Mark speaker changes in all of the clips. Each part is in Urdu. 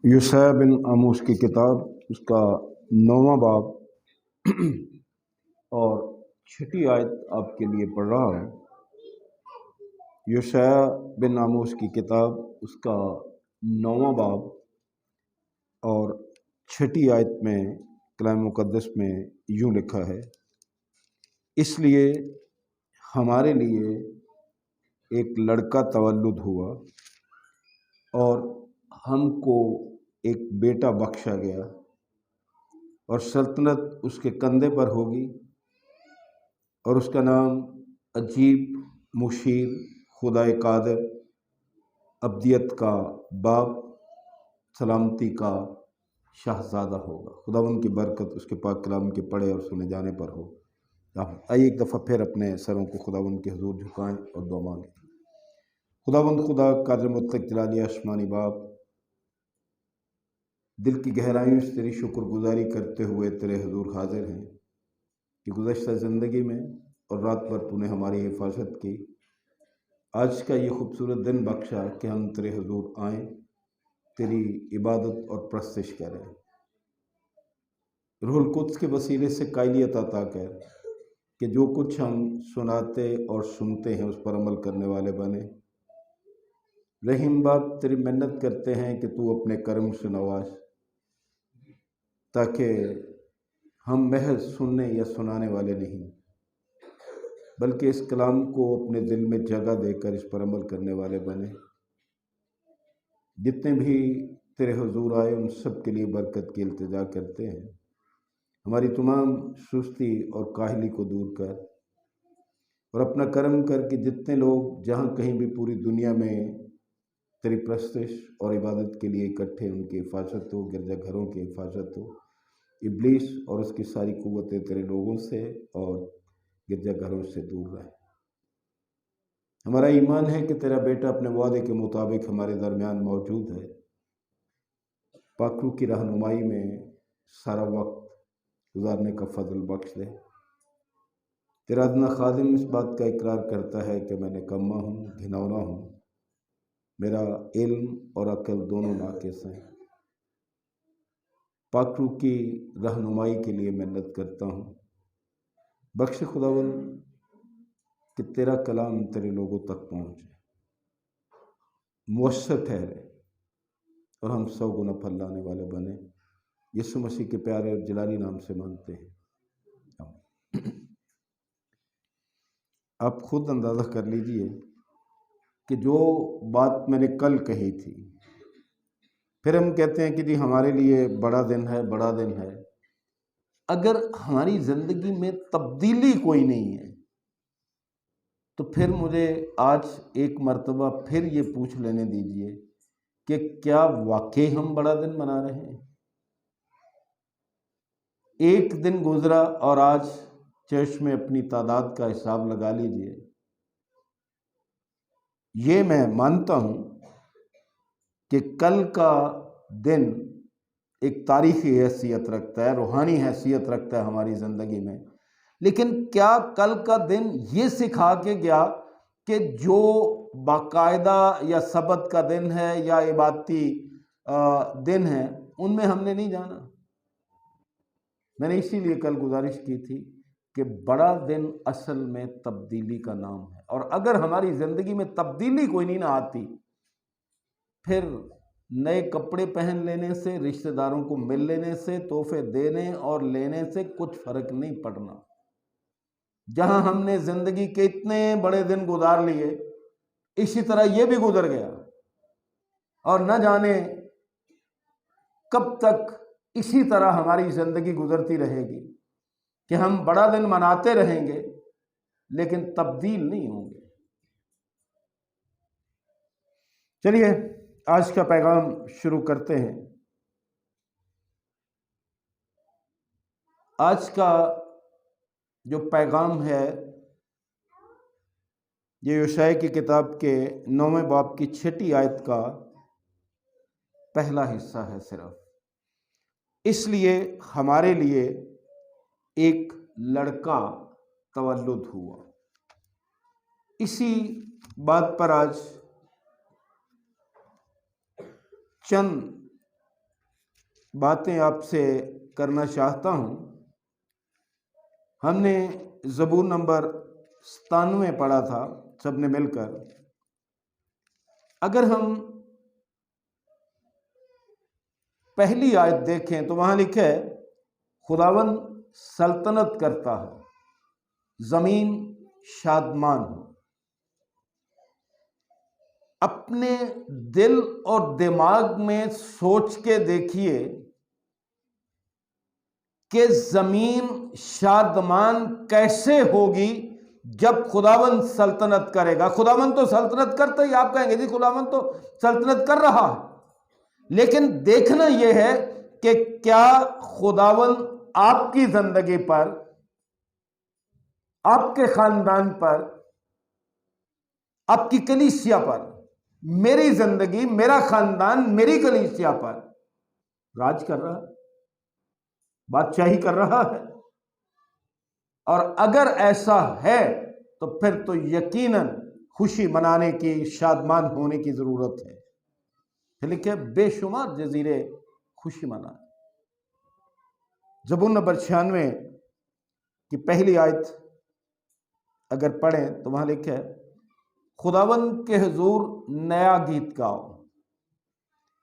Speaker 1: یوشع بن آموس کی کتاب، اس کا 9واں باب اور 6 آیت آپ کے لیے پڑھ رہا ہوں۔ یوشع بن آموس کی کتاب، اس کا 9واں باب اور 6 آیت میں کلام مقدس میں یوں لکھا ہے: اس لیے ہمارے لیے ایک لڑکا تولد ہوا اور ہم کو ایک بیٹا بخشا گیا، اور سلطنت اس کے کندھے پر ہوگی، اور اس کا نام عجیب، مشیر، خدائے قادر، ابدیت کا باپ، سلامتی کا شہزادہ ہوگا۔ خداوند کی برکت اس کے پاک کلام کے پڑھے اور سنے جانے پر ہو۔ آئیے ایک دفعہ پھر اپنے سروں کو خداوند کے حضور جھکائیں اور دعا مانگیں۔ خداوند خدا قادر مطلق جلالی آسمانی باپ، دل کی گہرائیوں سے تیری شکر گزاری کرتے ہوئے تیرے حضور حاضر ہیں کہ گزشتہ زندگی میں اور رات بھر تو نے ہماری حفاظت کی۔ آج کا یہ خوبصورت دن بخشا کہ ہم تیرے حضور آئیں، تیری عبادت اور پرستش کریں۔ روح القدس کے وسیلے سے قائلیت عطا کر کہ جو کچھ ہم سناتے اور سنتے ہیں اس پر عمل کرنے والے بنے۔ رحیم باپ، تیری منت کرتے ہیں کہ تو اپنے کرم سے نواز، تاکہ ہم محض سننے یا سنانے والے نہیں، بلکہ اس کلام کو اپنے دل میں جگہ دے کر اس پر عمل کرنے والے بنے۔ جتنے بھی تیرے حضور آئے ان سب کے لیے برکت کی التجا کرتے ہیں۔ ہماری تمام سستی اور کاہلی کو دور کر اور اپنا کرم کر کہ جتنے لوگ جہاں کہیں بھی پوری دنیا میں تیری پرستش اور عبادت کے لیے اکٹھے، ان کی حفاظت ہو، گرجا گھروں کی حفاظت ہو، ابلیس اور اس کی ساری قوتیں تیرے لوگوں سے اور گرجا گھروں سے دور رہیں۔ ہمارا ایمان ہے کہ تیرا بیٹا اپنے وعدے کے مطابق ہمارے درمیان موجود ہے۔ پاک روح کی رہنمائی میں سارا وقت گزارنے کا فضل بخش دے۔ تیرا ادنا خادم اس بات کا اقرار کرتا ہے کہ میں نکما ہوں، گھنونا ہوں، میرا علم اور عقل دونوں ناقص ہیں۔ پاک روح کی رہنمائی کے لیے محنت کرتا ہوں۔ بخش خداوند کہ تیرا کلام تیرے لوگوں تک پہنچے، مؤثر ٹھہرے اور ہم 100 گنا پھل لانے والے بنے۔ یسوع مسیح کے پیارے اور جلالی نام سے مانگتے ہیں۔ آپ خود اندازہ کر لیجئے کہ جو بات میں نے کل کہی تھی، پھر ہم کہتے ہیں کہ جی ہمارے لیے بڑا دن ہے، بڑا دن ہے۔ اگر ہماری زندگی میں تبدیلی کوئی نہیں ہے تو پھر مجھے آج ایک مرتبہ پھر یہ پوچھ لینے دیجئے کہ کیا واقعی ہم بڑا دن منا رہے ہیں؟ ایک دن گزرا اور آج چرچ میں اپنی تعداد کا حساب لگا لیجئے۔ یہ میں مانتا ہوں کہ کل کا دن ایک تاریخی حیثیت رکھتا ہے، روحانی حیثیت رکھتا ہے ہماری زندگی میں، لیکن کیا کل کا دن یہ سکھا کے گیا کہ جو باقاعدہ یا سبت کا دن ہے یا عبادتی دن ہے ان میں ہم نے نہیں جانا؟ میں نے اسی لیے کل گزارش کی تھی کہ بڑا دن اصل میں تبدیلی کا نام ہے، اور اگر ہماری زندگی میں تبدیلی کوئی نہیں نہ آتی، پھر نئے کپڑے پہن لینے سے، رشتہ داروں کو مل لینے سے، تحفے دینے اور لینے سے کچھ فرق نہیں پڑنا۔ جہاں ہم نے زندگی کے اتنے بڑے دن گزار لیے، اسی طرح یہ بھی گزر گیا، اور نہ جانے کب تک اسی طرح ہماری زندگی گزرتی رہے گی کہ ہم بڑا دن مناتے رہیں گے لیکن تبدیل نہیں ہوں گے۔ چلیے آج کا پیغام شروع کرتے ہیں۔ آج کا جو پیغام ہے یہ یوشع کی کتاب کے 9ویں باب کی 6 آیت کا پہلا حصہ ہے صرف۔ اس لیے ہمارے لیے ایک لڑکا تولد ہوا۔ اسی بات پر آج چند باتیں آپ سے کرنا چاہتا ہوں۔ ہم نے زبور نمبر 97 پڑھا تھا سب نے مل کر۔ اگر ہم پہلی آیت دیکھیں تو وہاں لکھا ہے خداوند سلطنت کرتا ہے، زمین شادمان ہو۔ اپنے دل اور دماغ میں سوچ کے دیکھیے کہ زمین شادمان کیسے ہوگی جب خداوند سلطنت کرے گا۔ خداوند تو سلطنت کرتا ہی، آپ کہیں گے جی خداوند تو سلطنت کر رہا ہے، لیکن دیکھنا یہ ہے کہ کیا خداوند آپ کی زندگی پر، آپ کے خاندان پر، آپ کی کلیسیا پر، میری زندگی، میرا خاندان، میری کلیسیا پر راج کر رہا ہے، بادشاہی کر رہا ہے؟ اور اگر ایسا ہے تو پھر تو یقیناً خوشی منانے کی، شادمان ہونے کی ضرورت ہے۔ پھر لکھے بے شمار جزیرے خوشی منائیں۔ زبور نمبر 96 کی پہلی آیت اگر پڑھیں تو وہاں لکھا ہے خداوند کے حضور نیا گیت گاؤ،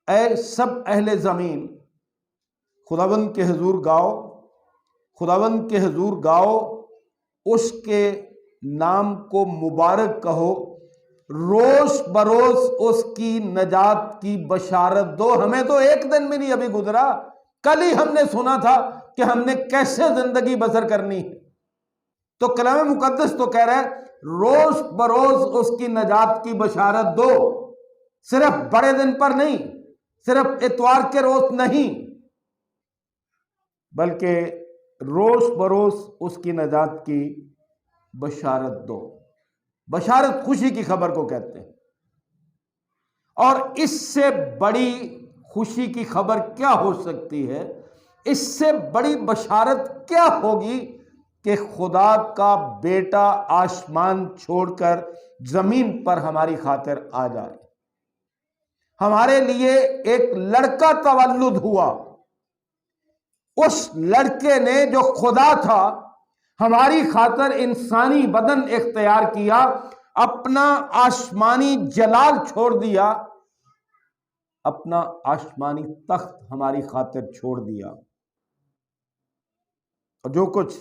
Speaker 1: اے سب اہل زمین خداوند کے حضور گاؤ، خداوند کے حضور گاؤ، اس کے نام کو مبارک کہو، روز بروز اس کی نجات کی بشارت دو۔ ہمیں تو ایک دن بھی نہیں ابھی گزرا، کل ہی ہم نے سنا تھا کہ ہم نے کیسے زندگی بسر کرنی ہے۔ تو کلام مقدس تو کہہ رہا ہے روز بروز اس کی نجات کی بشارت دو، صرف بڑے دن پر نہیں، صرف اتوار کے روز نہیں، بلکہ روز بروز اس کی نجات کی بشارت دو۔ بشارت خوشی کی خبر کو کہتے ہیں، اور اس سے بڑی خوشی کی خبر کیا ہو سکتی ہے، اس سے بڑی بشارت کیا ہوگی کہ خدا کا بیٹا آسمان چھوڑ کر زمین پر ہماری خاطر آ جائے۔ ہمارے لیے ایک لڑکا تولد ہوا، اس لڑکے نے جو خدا تھا ہماری خاطر انسانی بدن اختیار کیا، اپنا آسمانی جلال چھوڑ دیا، اپنا آسمانی تخت ہماری خاطر چھوڑ دیا۔ اور جو کچھ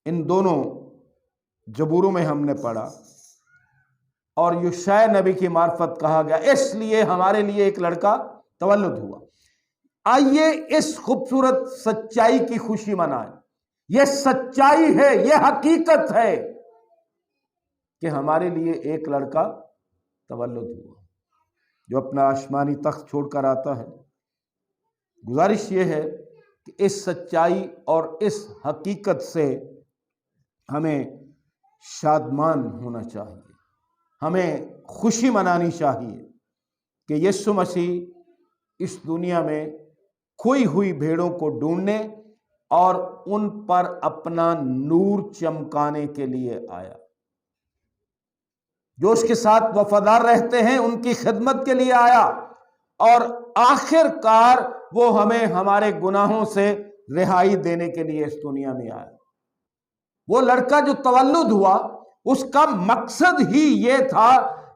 Speaker 1: ان دونوں زبوروں میں ہم نے پڑھا اور یشعیاہ نبی کی معرفت کہا گیا، اس لیے ہمارے لیے ایک لڑکا تولد ہوا۔ آئیے اس خوبصورت سچائی کی خوشی منائیں۔ یہ سچائی ہے، یہ حقیقت ہے کہ ہمارے لیے ایک لڑکا تولد ہوا جو اپنا آسمانی تخت چھوڑ کر آتا ہے۔ گزارش یہ ہے کہ اس سچائی اور اس حقیقت سے ہمیں شادمان ہونا چاہیے، ہمیں خوشی منانی چاہیے کہ یسوع مسیح اس دنیا میں کھوئی ہوئی بھیڑوں کو ڈھونڈنے اور ان پر اپنا نور چمکانے کے لیے آیا۔ جو اس کے ساتھ وفادار رہتے ہیں ان کی خدمت کے لیے آیا، اور آخر کار وہ ہمیں ہمارے گناہوں سے رہائی دینے کے لیے اس دنیا میں آیا۔ وہ لڑکا جو تولد ہوا اس کا مقصد ہی یہ تھا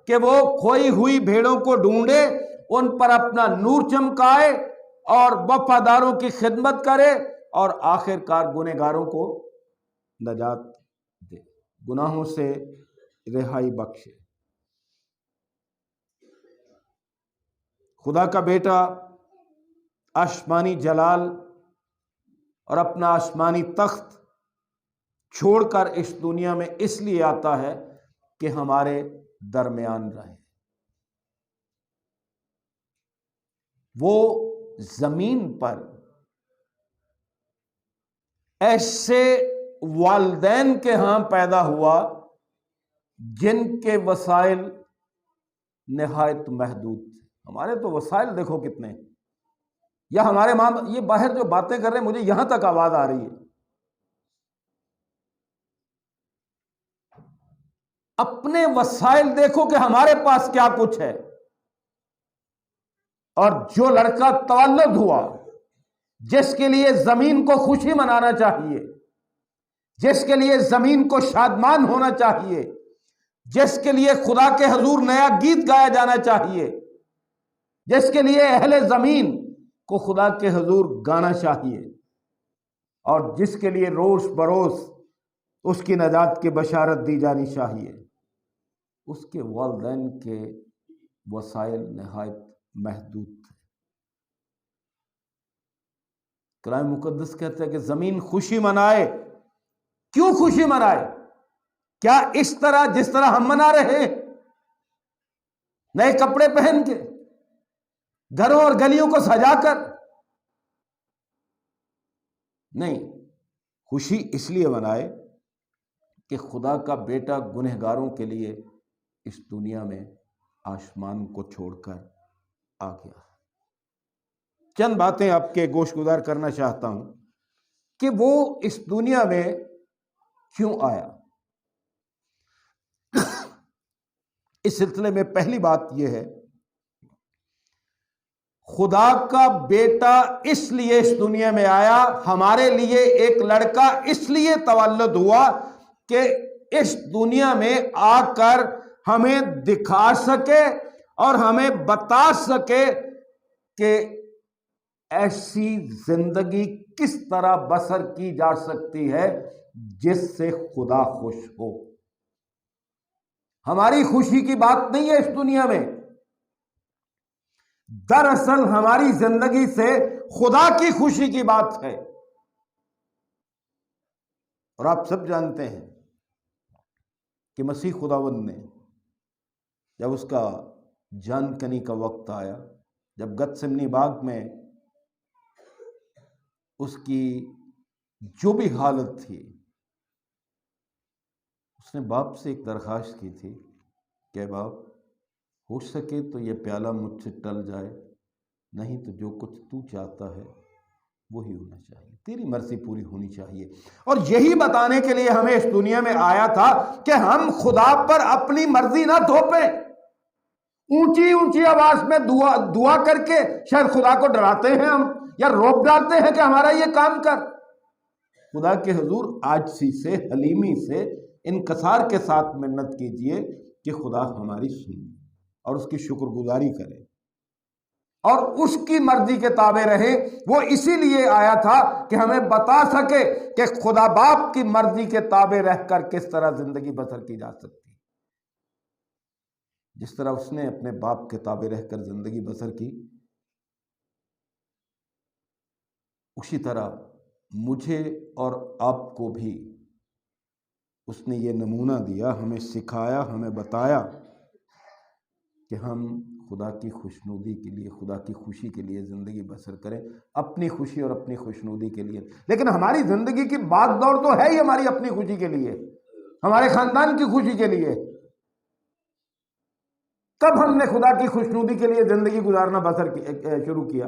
Speaker 1: کہ وہ کھوئی ہوئی بھیڑوں کو ڈھونڈے، ان پر اپنا نور چمکائے اور وفاداروں کی خدمت کرے، اور آخر کار گنہگاروں کو نجات دے، گناہوں سے رہائی بخشے۔ خدا کا بیٹا آسمانی جلال اور اپنا آسمانی تخت چھوڑ کر اس دنیا میں اس لیے آتا ہے کہ ہمارے درمیان رہے۔ وہ زمین پر ایسے والدین کے ہاں پیدا ہوا جن کے وسائل نہایت محدود تھے۔ ہمارے تو وسائل دیکھو کتنے ہیں، یا ہمارے ماں، یہ باہر جو باتیں کر رہے ہیں مجھے یہاں تک آواز آ رہی ہے، اپنے وسائل دیکھو کہ ہمارے پاس کیا کچھ ہے۔ اور جو لڑکا تولد ہوا، جس کے لیے زمین کو خوشی منانا چاہیے، جس کے لیے زمین کو شادمان ہونا چاہیے، جس کے لیے خدا کے حضور نیا گیت گایا جانا چاہیے، جس کے لیے اہل زمین کو خدا کے حضور گانا چاہیے، اور جس کے لیے روز بروز اس کی نجات کی بشارت دی جانی چاہیے، اس کے والدین کے وسائل نہایت محدود تھے۔ کلام مقدس کہتا ہے کہ زمین خوشی منائے۔ کیوں خوشی منائے؟ کیا اس طرح جس طرح ہم منا رہے ہیں، نئے کپڑے پہن کے، گھروں اور گلیوں کو سجا کر؟ نہیں، خوشی اس لیے منائے کہ خدا کا بیٹا گنہگاروں کے لیے اس دنیا میں آسمان کو چھوڑ کر آ گیا۔ چند باتیں آپ کے گوش گزار کرنا چاہتا ہوں کہ وہ اس دنیا میں کیوں آیا۔ اس سلسلے میں پہلی بات یہ ہے، خدا کا بیٹا اس لیے اس دنیا میں آیا، ہمارے لیے ایک لڑکا اس لیے تولد ہوا کہ اس دنیا میں آ کر ہمیں دکھا سکے اور ہمیں بتا سکے کہ ایسی زندگی کس طرح بسر کی جا سکتی ہے جس سے خدا خوش ہو۔ ہماری خوشی کی بات نہیں ہے اس دنیا میں، دراصل ہماری زندگی سے خدا کی خوشی کی بات ہے۔ اور آپ سب جانتے ہیں کہ مسیح خداوند نے جب اس کا جان کنی کا وقت آیا، جب گتسمنی باغ میں اس کی جو بھی حالت تھی، اس نے باپ سے ایک درخواست کی تھی کہ باپ، ہو سکے تو یہ پیالہ مجھ سے ٹل جائے، نہیں تو جو کچھ تو چاہتا ہے وہی ہونا چاہیے، تیری مرضی پوری ہونی چاہیے۔ اور یہی بتانے کے لیے ہمیں اس دنیا میں آیا تھا کہ ہم خدا پر اپنی مرضی نہ تھوپیں، اونچی اونچی آواز میں دعا کر کے شاید خدا کو ڈراتے ہیں ہم، یا روک ڈالتے ہیں کہ ہمارا یہ کام کر۔ خدا کے حضور عاجزی سے، حلیمی سے، انکسار کے ساتھ منت کیجئے کہ خدا ہماری سنے اور اس کی شکر گزاری کرے اور اس کی مرضی کے تابع رہے۔ وہ اسی لیے آیا تھا کہ ہمیں بتا سکے کہ خدا باپ کی مرضی کے تابع رہ کر کس طرح زندگی بسر کی جا سکتی، جس طرح اس نے اپنے باپ کے تابع رہ کر زندگی بسر کی، اسی طرح مجھے اور آپ کو بھی اس نے یہ نمونہ دیا، ہمیں سکھایا، ہمیں بتایا کہ ہم خدا کی خوشنودی کے لیے، خدا کی خوشی کے لیے زندگی بسر کریں، اپنی خوشی اور اپنی خوشنودی کے لیے۔ لیکن ہماری زندگی کی باغ دوڑ تو ہے ہی ہماری اپنی خوشی کے لیے، ہمارے خاندان کی خوشی کے لیے۔ کب ہم نے خدا کی خوشنودی کے لیے زندگی گزارنا بسر شروع کیا؟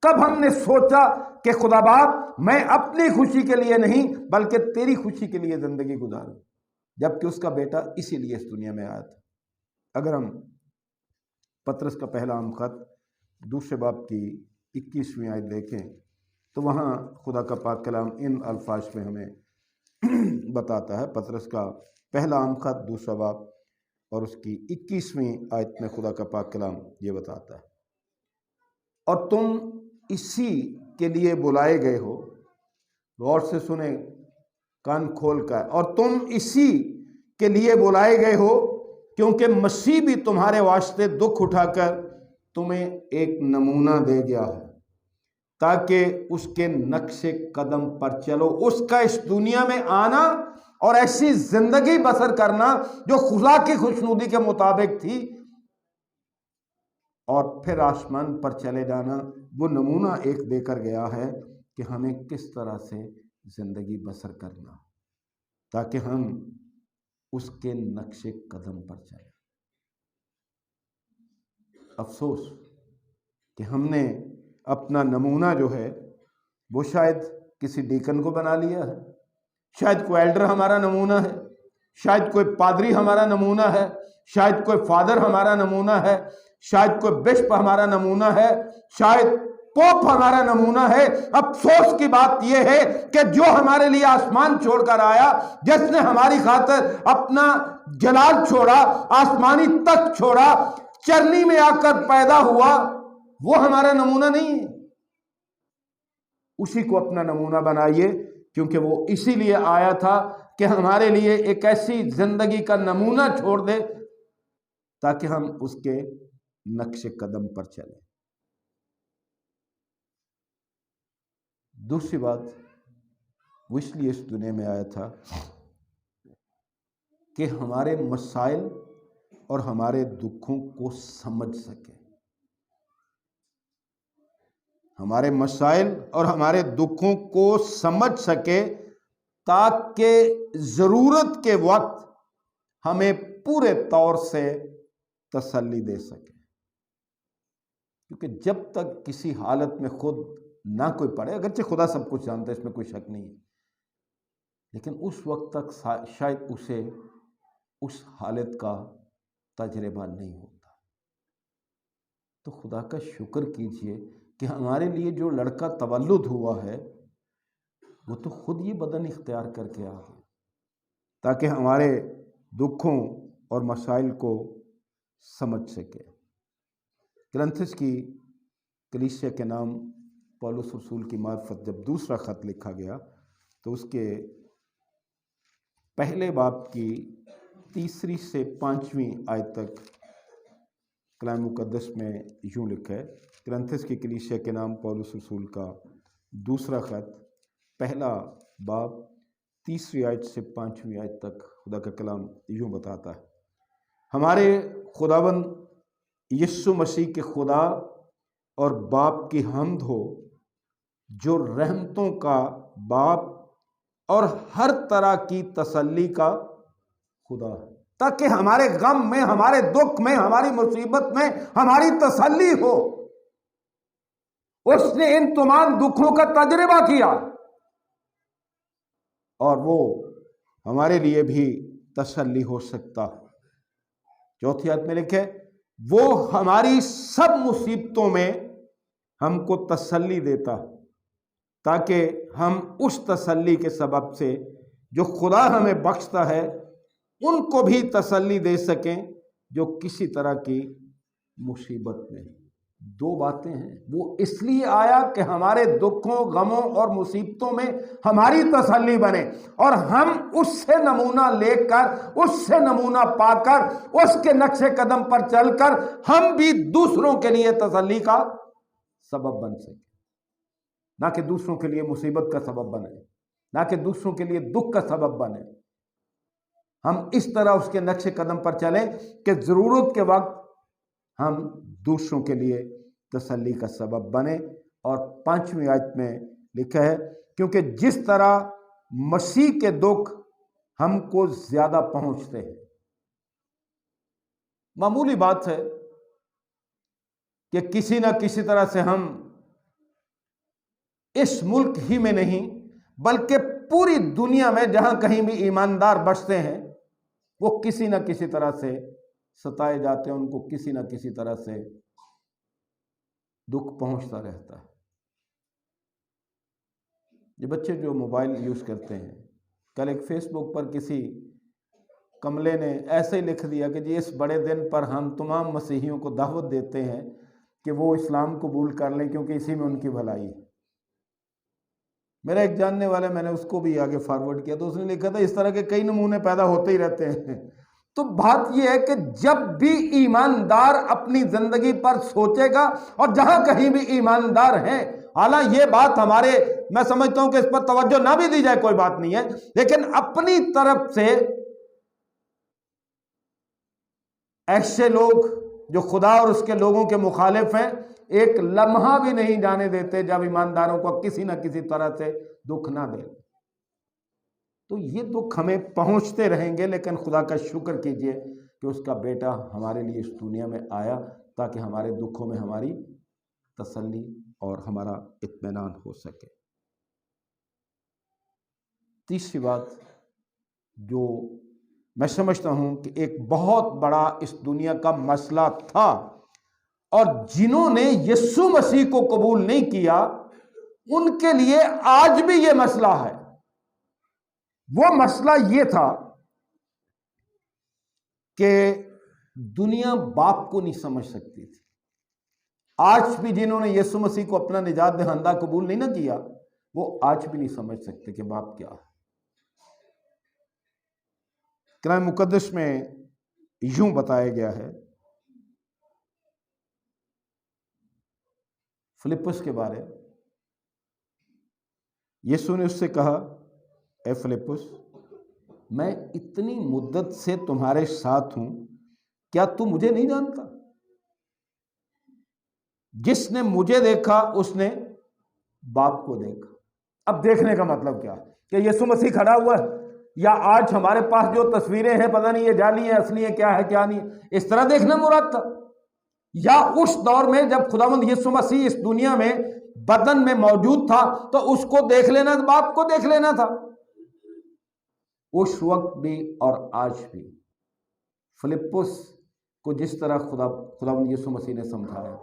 Speaker 1: کب ہم نے سوچا کہ خدا باپ میں اپنی خوشی کے لیے نہیں بلکہ تیری خوشی کے لیے زندگی گزاروں؟ جبکہ اس کا بیٹا اسی لیے اس دنیا میں آیا تھا۔ اگر ہم پطرس کا پہلا عام خط دوسرے باب کی 21ویں آیت دیکھیں تو وہاں خدا کا پاک کلام ان الفاظ میں ہمیں بتاتا ہے۔ پطرس کا پہلا عام خط دوسرا باب اور اس کی 21ویں آیت میں خدا کا پاک کلام یہ بتاتا ہے، اور تم اسی کے لیے بلائے گئے ہو، غور سے سنیں، کان کھول کر، اور تم اسی کے لیے بلائے گئے ہو کیونکہ مسیح بھی تمہارے واسطے دکھ اٹھا کر تمہیں ایک نمونہ دے گیا ہے تاکہ اس کے نقش قدم پر چلو۔ اس کا اس دنیا میں آنا اور ایسی زندگی بسر کرنا جو خدا کی خوشنودی کے مطابق تھی، اور پھر آسمان پر چلے جانا، وہ نمونہ ایک دے کر گیا ہے کہ ہمیں کس طرح سے زندگی بسر کرنا تاکہ ہم اس کے نقش قدم پر چلیں۔ افسوس کہ ہم نے اپنا نمونہ جو ہے وہ شاید کسی ڈیکن کو بنا لیا ہے، شاید کوئی ایلڈر ہمارا نمونہ ہے، شاید کوئی پادری ہمارا نمونہ ہے، شاید کوئی فادر ہمارا نمونہ ہے، شاید کوئی بشپ ہمارا نمونہ ہے، شاید پوپ ہمارا نمونہ ہے۔ افسوس کی بات یہ ہے کہ جو ہمارے لیے آسمان چھوڑ کر آیا، جس نے ہماری خاطر اپنا جلال چھوڑا، آسمانی تخت چھوڑا، چرنی میں آ کر پیدا ہوا، وہ ہمارا نمونہ نہیں ہے۔ اسی کو اپنا نمونہ بنائیے، کیونکہ وہ اسی لیے آیا تھا کہ ہمارے لیے ایک ایسی زندگی کا نمونہ چھوڑ دے تاکہ ہم اس کے نقش قدم پر چلیں۔ دوسری بات، وہ اس لیے اس دنیا میں آیا تھا کہ ہمارے مسائل اور ہمارے دکھوں کو سمجھ سکے، ہمارے مسائل اور ہمارے دکھوں کو سمجھ سکے، تاکہ ضرورت کے وقت ہمیں پورے طور سے تسلی دے سکے۔ کیونکہ جب تک کسی حالت میں خود نہ کوئی پڑے، اگرچہ خدا سب کچھ جانتا ہے، اس میں کوئی شک نہیں ہے، لیکن اس وقت تک شاید اسے اس حالت کا تجربہ نہیں ہوتا۔ تو خدا کا شکر کیجئے کہ ہمارے لیے جو لڑکا تولد ہوا ہے، وہ تو خود یہ بدن اختیار کر کے آ گیا تاکہ ہمارے دکھوں اور مسائل کو سمجھ سکے۔ کرنتھس کی کلیسیا کے نام پولس رسول کی معرفت جب دوسرا خط لکھا گیا تو اس کے پہلے باب کی 3 سے 5 آیت تک کلام مقدس میں یوں لکھا ہے۔ کرنتھس کی کلیسیا کے نام پولس رسول کا دوسرا خط، پہلا باب 3 آیت سے 5 آیت تک خدا کا کلام یوں بتاتا ہے: ہمارے خداوند یسوع مسیح کے خدا اور باپ کی حمد ہو، جو رحمتوں کا باپ اور ہر طرح کی تسلی کا خدا ہے، تاکہ ہمارے غم میں، ہمارے دکھ میں، ہماری مصیبت میں ہماری تسلی ہو۔ اس نے ان تمام دکھوں کا تجربہ کیا اور وہ ہمارے لیے بھی تسلی ہو سکتا۔ چوتھی آیت میں لکھے: وہ ہماری سب مصیبتوں میں ہم کو تسلی دیتا، تاکہ ہم اس تسلی کے سبب سے جو خدا ہمیں بخشتا ہے ان کو بھی تسلی دے سکیں جو کسی طرح کی مصیبت میں۔ 2 باتیں ہیں، وہ اس لیے آیا کہ ہمارے دکھوں، غموں اور مصیبتوں میں ہماری تسلی بنے، اور ہم اس سے نمونہ لے کر، اس سے نمونہ پا کر، اس کے نقش قدم پر چل کر ہم بھی دوسروں کے لیے تسلی کا سبب بن سکیں، نہ کہ دوسروں کے لیے مصیبت کا سبب بنے، نہ کہ دوسروں کے لیے دکھ کا سبب بنے۔ ہم اس طرح اس کے نقش قدم پر چلیں کہ ضرورت کے وقت ہم دوسروں کے لیے تسلی کا سبب بنے۔ اور 5ویں آیت میں لکھا ہے: کیونکہ جس طرح مسیح کے دکھ ہم کو زیادہ پہنچتے ہیں۔ معمولی بات ہے کہ کسی نہ کسی طرح سے ہم اس ملک ہی میں نہیں بلکہ پوری دنیا میں جہاں کہیں بھی ایماندار بستے ہیں، وہ کسی نہ کسی طرح سے ستائے جاتے ہیں، ان کو کسی نہ کسی طرح سے دکھ پہنچتا رہتا ہے۔ یہ بچے جو موبائل یوز کرتے ہیں، کل ایک فیس بک پر کسی کملے نے ایسے ہی لکھ دیا کہ جی اس بڑے دن پر ہم تمام مسیحیوں کو دعوت دیتے ہیں کہ وہ اسلام قبول کر لیں، کیونکہ اسی میں ان کی بھلائی ہے۔ میرا ایک جاننے والا، میں نے اس کو بھی آگے فارورڈ کیا تو اس نے لکھا تھا اس طرح کے کئی نمونے پیدا ہوتے ہی رہتے ہیں۔ تو بات یہ ہے کہ جب بھی ایماندار اپنی زندگی پر سوچے گا، اور جہاں کہیں بھی ایماندار ہیں، حالانکہ یہ بات ہمارے، میں سمجھتا ہوں کہ اس پر توجہ نہ بھی دی جائے کوئی بات نہیں ہے، لیکن اپنی طرف سے ایسے لوگ جو خدا اور اس کے لوگوں کے مخالف ہیں، ایک لمحہ بھی نہیں جانے دیتے جب ایمانداروں کو کسی نہ کسی طرح سے دکھ نہ دے۔ تو یہ دکھ ہمیں پہنچتے رہیں گے، لیکن خدا کا شکر کیجئے کہ اس کا بیٹا ہمارے لیے اس دنیا میں آیا تاکہ ہمارے دکھوں میں ہماری تسلی اور ہمارا اطمینان ہو سکے۔ تیسری بات جو میں سمجھتا ہوں کہ ایک بہت بڑا اس دنیا کا مسئلہ تھا اور جنہوں نے یسوع مسیح کو قبول نہیں کیا ان کے لیے آج بھی یہ مسئلہ ہے۔ وہ مسئلہ یہ تھا کہ دنیا باپ کو نہیں سمجھ سکتی تھی۔ آج بھی جنہوں نے یسوع مسیح کو اپنا نجات دہندہ قبول نہیں نہ کیا وہ آج بھی نہیں سمجھ سکتے کہ باپ کیا ہے۔ کلام مقدس میں یوں بتایا گیا ہے فلپس کے بارے، یسوع نے اس سے کہا، اے فلپس، میں اتنی مدت سے تمہارے ساتھ ہوں، کیا تو مجھے نہیں جانتا؟ جس نے مجھے دیکھا اس نے باپ کو دیکھا۔ اب دیکھنے کا مطلب کیا کہ یسوع مسیح کھڑا ہوا ہے، یا آج ہمارے پاس جو تصویریں ہیں پتہ نہیں یہ جعلی ہیں اصلی ہیں، کیا ہے کیا نہیں ہے، اس طرح دیکھنا مراد تھا؟ یا اس دور میں جب خداوند یسوع مسیح اس دنیا میں بدن میں موجود تھا تو اس کو دیکھ لینا، باپ کو دیکھ لینا تھا؟ اس وقت بھی اور آج بھی فلپس کو جس طرح خداوند یسوع مسیح نے سمجھایا،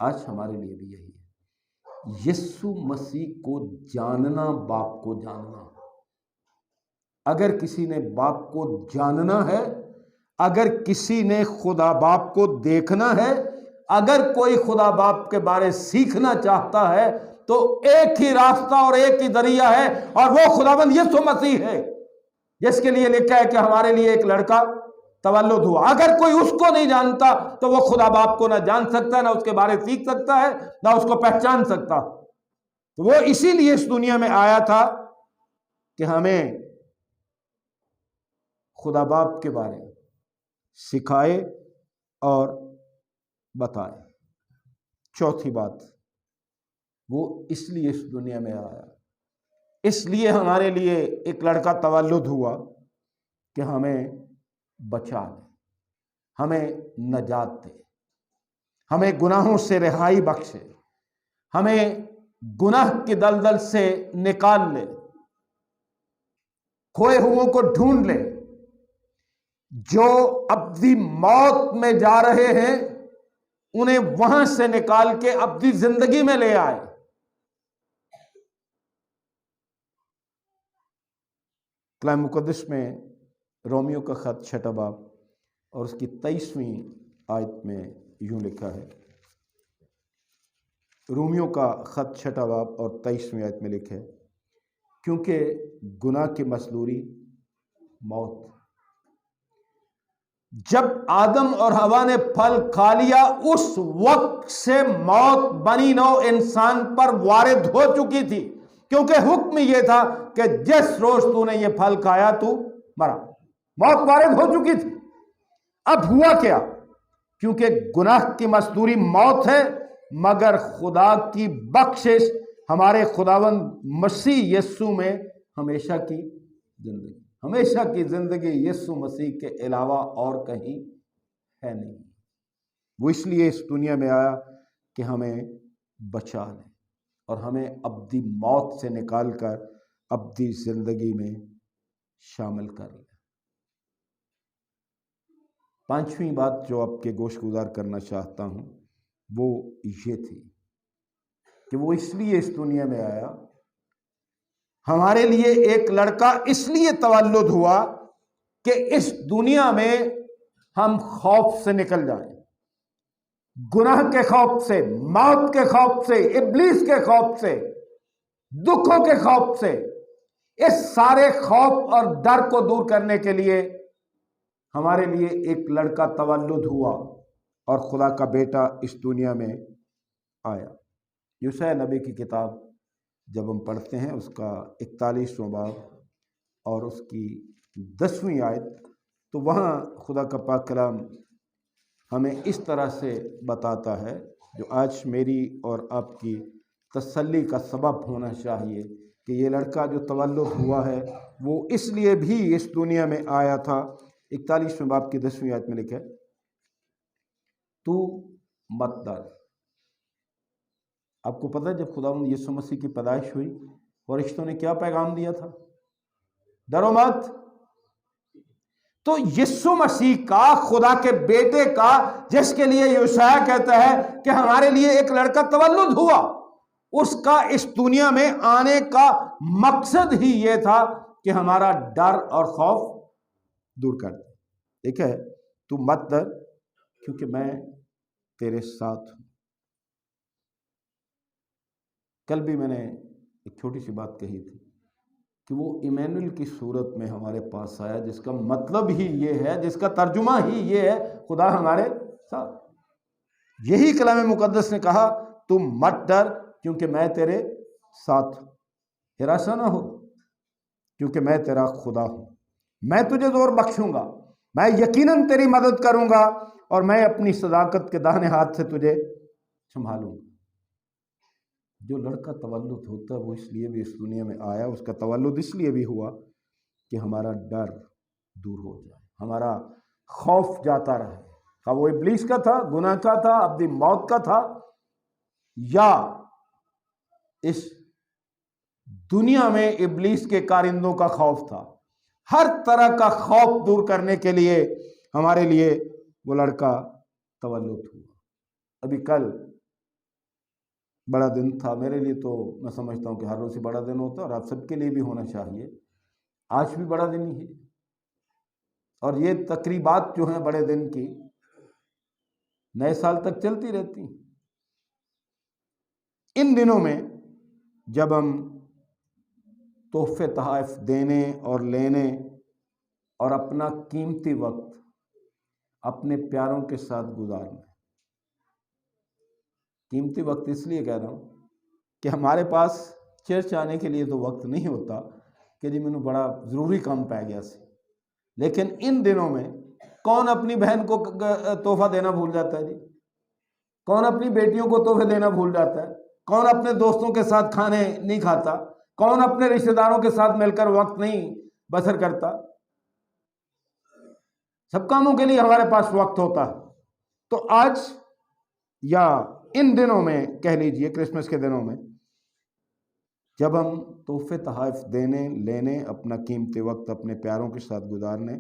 Speaker 1: آج ہمارے لیے بھی یہی ہے۔ یسوع مسیح کو جاننا، باپ کو جاننا۔ اگر کسی نے باپ کو جاننا ہے، اگر کسی نے خدا باپ کو دیکھنا ہے، اگر کوئی خدا باپ کے بارے سیکھنا چاہتا ہے تو ایک ہی راستہ اور ایک ہی ذریعہ ہے، اور وہ خداوند یسوع مسیح ہے، جس کے لیے لکھا ہے کہ ہمارے لیے ایک لڑکا تولد ہوا۔ اگر کوئی اس کو نہیں جانتا تو وہ خدا باپ کو نہ جان سکتا، نہ اس کے بارے سیکھ سکتا ہے، نہ اس کو پہچان سکتا۔ تو وہ اسی لیے اس دنیا میں آیا تھا کہ ہمیں خدا باپ کے بارے سکھائے اور بتائے۔ چوتھی بات، وہ اس لیے اس دنیا میں آیا، اس لیے ہمارے لیے ایک لڑکا تولد ہوا کہ ہمیں بچا لے، ہمیں نجات دے، ہمیں گناہوں سے رہائی بخشے، ہمیں گناہ کی دلدل سے نکال لے، کھوئے ہوں کو ڈھونڈ لے، جو ابدی موت میں جا رہے ہیں انہیں وہاں سے نکال کے ابدی زندگی میں لے آئے۔ کلام مقدس میں رومیو کا خط 6 باب اور اس کی 23ویں آیت میں یوں لکھا ہے، رومیو کا خط 6 باب اور 23ویں آیت میں لکھا ہے، کیونکہ گناہ کی مزدوری موت۔ جب آدم اور حوا نے پھل کھا لیا اس وقت سے موت بنی نوع انسان پر وارد ہو چکی تھی، کیونکہ حکم یہ تھا کہ جس روز تو نے یہ پھل کھایا تو مرا۔ موت وارد ہو چکی تھی۔ اب ہوا کیا؟ کیونکہ گناہ کی مزدوری موت ہے، مگر خدا کی بخشش ہمارے خداوند مسیح یسوع میں ہمیشہ کی زندگی۔ ہمیشہ کی زندگی یسوع مسیح کے علاوہ اور کہیں ہے نہیں۔ وہ اس لیے اس دنیا میں آیا کہ ہمیں بچا لے اور ہمیں ابدی موت سے نکال کر ابدی زندگی میں شامل کر لے۔ پانچویں بات جو آپ کے گوش گزار کرنا چاہتا ہوں وہ یہ تھی کہ وہ اس لیے اس دنیا میں آیا، ہمارے لیے ایک لڑکا اس لیے تولد ہوا کہ اس دنیا میں ہم خوف سے نکل جائیں، گناہ کے خوف سے، موت کے خوف سے، ابلیس کے خوف سے، دکھوں کے خوف سے۔ اس سارے خوف اور ڈر کو دور کرنے کے لیے ہمارے لیے ایک لڑکا تولد ہوا اور خدا کا بیٹا اس دنیا میں آیا۔ یوشع نبی کی کتاب جب ہم پڑھتے ہیں اس کا 41واں باب اور اس کی 10ویں آیت، تو وہاں خدا کا پاک کلام ہمیں اس طرح سے بتاتا ہے جو آج میری اور آپ کی تسلی کا سبب ہونا چاہیے کہ یہ لڑکا جو تولد ہوا ہے وہ اس لیے بھی اس دنیا میں آیا تھا۔ 41ویں باب کی 10ویں آیت میں لکھا ہے، تو مت ڈر۔ آپ کو پتہ ہے جب خداوند یسوع مسیح کی پیدائش ہوئی فرشتوں نے کیا پیغام دیا تھا؟ ڈرو مت، تو یسوع مسیح کا، خدا کے بیٹے کا، جس کے لیے یوشیا کہتا ہے کہ ہمارے لیے ایک لڑکا تولد ہوا، اس کا اس دنیا میں آنے کا مقصد ہی یہ تھا کہ ہمارا ڈر اور خوف دور کر دے۔ ٹھیک ہے، تو مت ڈر کیونکہ میں تیرے ساتھ ہوں۔ کل بھی میں نے ایک چھوٹی سی بات کہی تھی کہ وہ ایمینویل کی صورت میں ہمارے پاس آیا، جس کا مطلب ہی یہ ہے، جس کا ترجمہ ہی یہ ہے، خدا ہمارے ساتھ۔ یہی کلام مقدس نے کہا، تم مت ڈر کیونکہ میں تیرے ساتھ ہوں، ہراساں نہ ہو کیونکہ میں تیرا خدا ہوں، میں تجھے زور بخشوں گا، میں یقیناً تیری مدد کروں گا، اور میں اپنی صداقت کے داہنے ہاتھ سے تجھے سنبھالوں گا۔ جو لڑکا تولد ہوتا ہے وہ اس لیے بھی اس دنیا میں آیا، اس کا تولد اس لیے بھی ہوا کہ ہمارا ڈر دور ہو جائے، ہمارا خوف جاتا رہے، خواہ وہ ابلیس کا تھا، گناہ کا تھا، ابدی موت کا تھا، یا اس دنیا میں ابلیس کے کارندوں کا خوف تھا۔ ہر طرح کا خوف دور کرنے کے لیے ہمارے لیے وہ لڑکا تولد ہوا۔ ابھی کل بڑا دن تھا، میرے لیے تو میں سمجھتا ہوں کہ ہر روز ہی بڑا دن ہوتا ہے، اور آپ سب کے لیے بھی ہونا چاہیے۔ آج بھی بڑا دن ہی ہے، اور یہ تقریبات جو ہیں بڑے دن کی نئے سال تک چلتی رہتی ہیں۔ ان دنوں میں جب ہم تحفے تحائف دینے اور لینے اور اپنا قیمتی وقت اپنے پیاروں کے ساتھ گزارنا، قیمتی وقت اس لیے کہہ رہا ہوں کہ ہمارے پاس چرچ آنے کے لیے تو وقت نہیں ہوتا کہ جی میں نے بڑا ضروری کام پہ گیا سی، لیکن ان دنوں میں کون اپنی بہن کو تحفہ دینا بھول جاتا ہے جی؟ کون اپنی بیٹیوں کو تحفے دینا بھول جاتا ہے؟ کون اپنے دوستوں کے ساتھ کھانے نہیں کھاتا؟ کون اپنے رشتہ داروں کے ساتھ مل کر وقت نہیں بسر کرتا؟ سب کاموں کے لیے ہمارے پاس وقت ہوتا ہے۔ تو آج یا ان دنوں میں کہہ لیجئے، کرسمس کے دنوں میں جب ہم تحفے تحائف دینے لینے، اپنا قیمتی وقت اپنے پیاروں کے ساتھ گزارنے،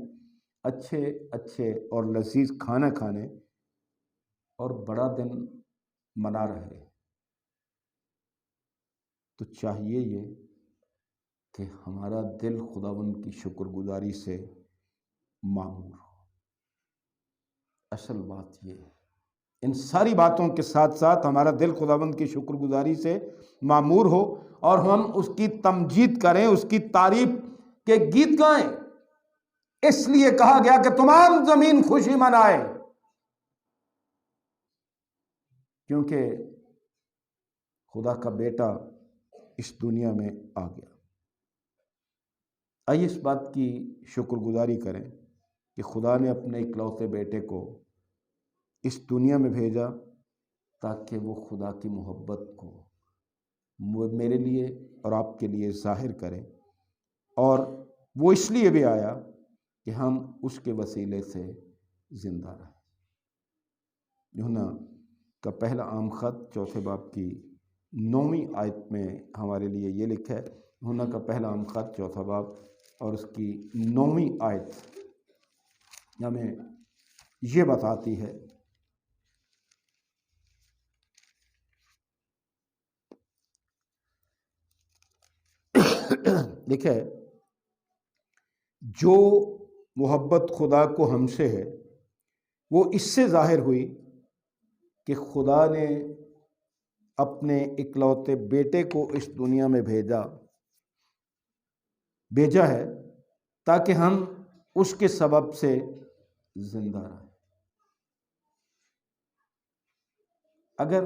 Speaker 1: اچھے اور لذیذ کھانا کھانے اور بڑا دن منا رہے، تو چاہیے یہ کہ ہمارا دل خداوند کی شکر گزاری سے معمور ہو۔ اصل بات یہ ہے، ان ساری باتوں کے ساتھ ساتھ ہمارا دل خداوند کی شکر گزاری سے معمور ہو، اور ہم اس کی تمجید کریں، اس کی تعریف کے گیت گائیں۔ اس لیے کہا گیا کہ تمام زمین خوشی منائے، کیونکہ خدا کا بیٹا اس دنیا میں آ گیا۔ آئیے اس بات کی شکر گزاری کریں کہ خدا نے اپنے اکلوتے بیٹے کو اس دنیا میں بھیجا تاکہ وہ خدا کی محبت کو میرے لیے اور آپ کے لیے ظاہر کرے، اور وہ اس لیے بھی آیا کہ ہم اس کے وسیلے سے زندہ رہیں۔ یوحنا کا پہلا عام خط 4 باب کی 9ویں آیت میں ہمارے لیے یہ لکھا ہے۔ یوحنا کا پہلا عام خط 4 باب اور اس کی 9ویں آیت ہمیں یہ بتاتی ہے، لکھا ہے، جو محبت خدا کو ہم سے ہے وہ اس سے ظاہر ہوئی کہ خدا نے اپنے اکلوتے بیٹے کو اس دنیا میں بھیجا ہے تاکہ ہم اس کے سبب سے زندہ رہیں۔ اگر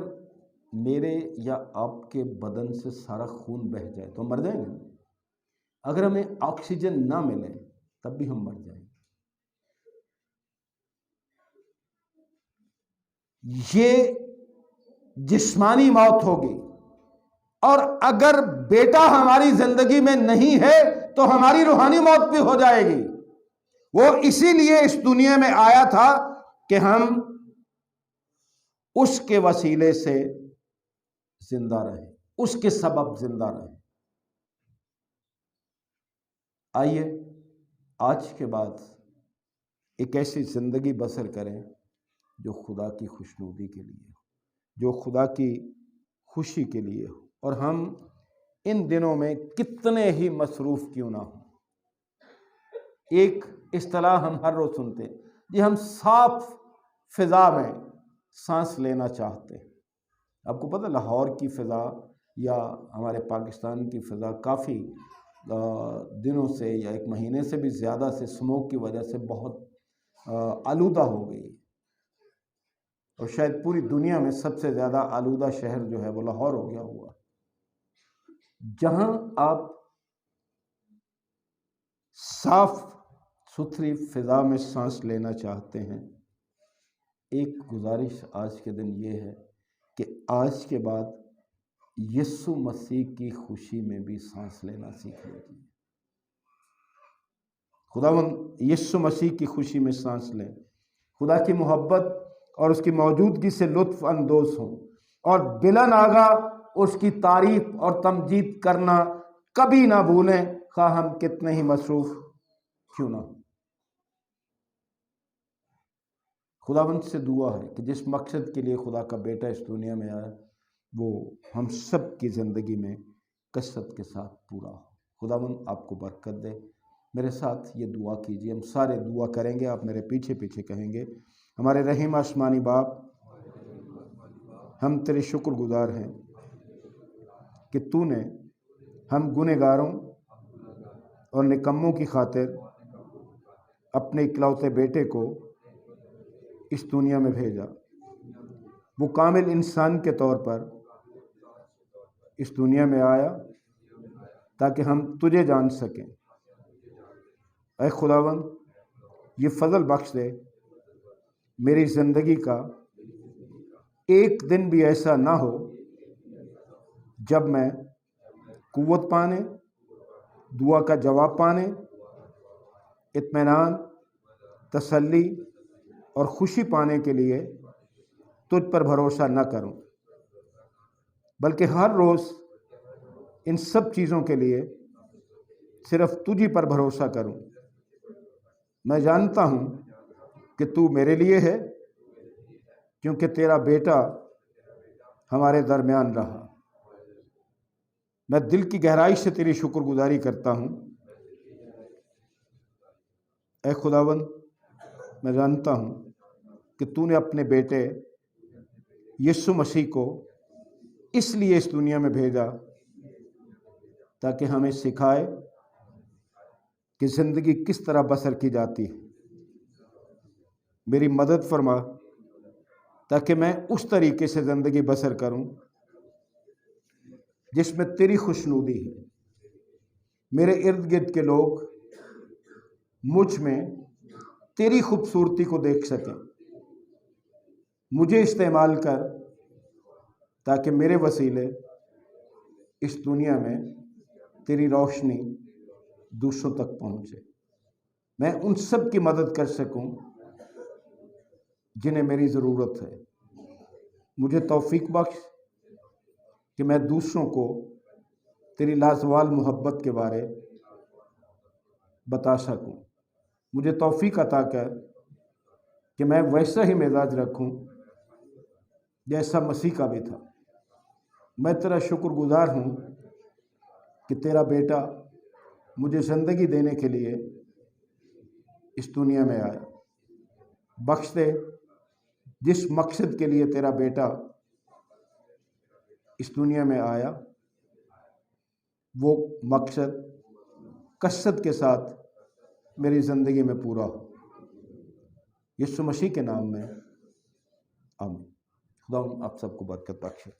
Speaker 1: میرے یا آپ کے بدن سے سارا خون بہہ جائے تو ہم مر جائیں گے۔ اگر ہمیں آکسیجن نہ ملے تب بھی ہم مر جائیں گے۔ یہ جسمانی موت ہوگی، اور اگر بیٹا ہماری زندگی میں نہیں ہے تو ہماری روحانی موت بھی ہو جائے گی۔ وہ اسی لیے اس دنیا میں آیا تھا کہ ہم اس کے وسیلے سے زندہ رہیں، اس کے سبب زندہ رہیں۔ آئیے آج کے بعد ایک ایسی زندگی بسر کریں جو خدا کی خوشنودی کے لیے ہو، جو خدا کی خوشی کے لیے ہو۔ اور ہم ان دنوں میں کتنے ہی مصروف کیوں نہ ہوں، ایک اصطلاح ہم ہر روز سنتے ہیں، جی ہم صاف فضا میں سانس لینا چاہتے ہیں۔ آپ کو پتہ لاہور کی فضا یا ہمارے پاکستان کی فضا کافی دنوں سے یا ایک مہینے سے بھی زیادہ سے اسموک کی وجہ سے بہت آلودہ ہو گئی، اور شاید پوری دنیا میں سب سے زیادہ آلودہ شہر جو ہے وہ لاہور ہو گیا ہوا۔ جہاں آپ صاف ستھری فضا میں سانس لینا چاہتے ہیں، ایک گزارش آج کے دن یہ ہے کہ آج کے بعد یسوع مسیح کی خوشی میں بھی سانس لینا سیکھ لیجیے۔ خداوند یسوع مسیح کی خوشی میں سانس لیں، خدا کی محبت اور اس کی موجودگی سے لطف اندوز ہوں، اور بلا ناغہ اس کی تعریف اور تمجید کرنا کبھی نہ بھولیں، خواہ ہم کتنے ہی مصروف کیوں نہ ہوں۔ خداوند سے دعا ہے کہ جس مقصد کے لیے خدا کا بیٹا اس دنیا میں آیا وہ ہم سب کی زندگی میں کثرت کے ساتھ پورا ہو۔ خداوند آپ کو برکت دے۔ میرے ساتھ یہ دعا کیجیے، ہم سارے دعا کریں گے، آپ میرے پیچھے پیچھے کہیں گے۔ ہمارے رحیم آسمانی باپ، ہم تیرے شکر گزار ہیں کہ تو نے ہم گنہگاروں اور نکموں کی خاطر اپنے اکلوتے بیٹے کو اس دنیا میں بھیجا۔ وہ کامل انسان کے طور پر اس دنیا میں آیا تاکہ ہم تجھے جان سکیں۔ اے خداوند، یہ فضل بخش دے میری زندگی کا ایک دن بھی ایسا نہ ہو جب میں قوت پانے، دعا کا جواب پانے، اطمینان، تسلی اور خوشی پانے کے لیے تجھ پر بھروسہ نہ کروں، بلکہ ہر روز ان سب چیزوں کے لیے صرف تجھی پر بھروسہ کروں۔ میں جانتا ہوں کہ تو میرے لیے ہے، کیونکہ تیرا بیٹا ہمارے درمیان رہا۔ میں دل کی گہرائی سے تیری شکر گزاری کرتا ہوں۔ اے خداوند، میں جانتا ہوں کہ تو نے اپنے بیٹے یسوع مسیح کو اس لیے اس دنیا میں بھیجا تاکہ ہمیں سکھائے کہ زندگی کس طرح بسر کی جاتی ہے۔ میری مدد فرما تاکہ میں اس طریقے سے زندگی بسر کروں جس میں تیری خوشنودی ہے۔ میرے ارد گرد کے لوگ مجھ میں تیری خوبصورتی کو دیکھ سکیں۔ مجھے استعمال کر تاکہ میرے وسیلے اس دنیا میں تیری روشنی دوسروں تک پہنچے۔ میں ان سب کی مدد کر سکوں جنہیں میری ضرورت ہے۔ مجھے توفیق بخش کہ میں دوسروں کو تیری لازوال محبت کے بارے بتا سکوں۔ مجھے توفیق عطا کر کہ میں ویسا ہی مزاج رکھوں جیسا مسیح کا بھی تھا۔ میں تیرا شکر گزار ہوں کہ تیرا بیٹا مجھے زندگی دینے کے لیے اس دنیا میں آیا۔ بخش دے جس مقصد کے لیے تیرا بیٹا اس دنیا میں آیا، وہ مقصد کثرت کے ساتھ میری زندگی میں پورا ہو۔ یسوع مسیح کے نام میں آمین۔ خدا آپ سب کو برکت بخشے۔